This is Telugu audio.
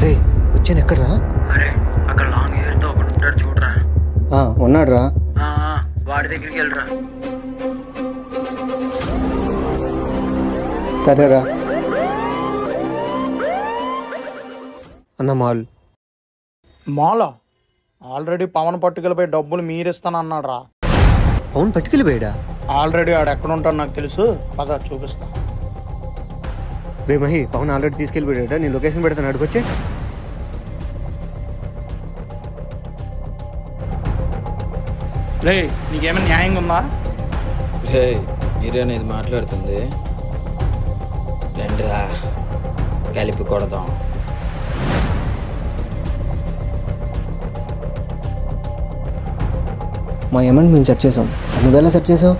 రే వచ్చాను ఎక్కడ్రా? అరే అక్కడ లాంగ్ హెయిర్ తో ఒకడు ఉంటాడు చూడరా. ఉన్నాడు రా. వాడి దగ్గరికి వెళ్ళరా. సరేరా అన్న. మాల ఆల్రెడీ పవన్ పట్టుకెళ్ళిపోయి డబ్బులు మీరిస్తానన్నాడు రా. పవన్ పట్టుకెళ్ళిపోయాడా? ఆల్రెడీ ఆడు ఎక్కడ ఉంటాడు నాకు తెలుసు, పద చూపిస్తా. రే మహి, పవన్ ఆల్రెడీ తీసుకెళ్ళిపోయాడా? నేను లొకేషన్ పెడతాను, అడుకొచ్చే. రే నీకేమైనా న్యాయంగా ఉందా? రే మీరేనా ఇది మాట్లాడుతుంది? రండిరా కలిపి కొడదాం. మా ఏమని మేము సెట్ చేసాం, నువ్వెలా సెట్ చేసావు?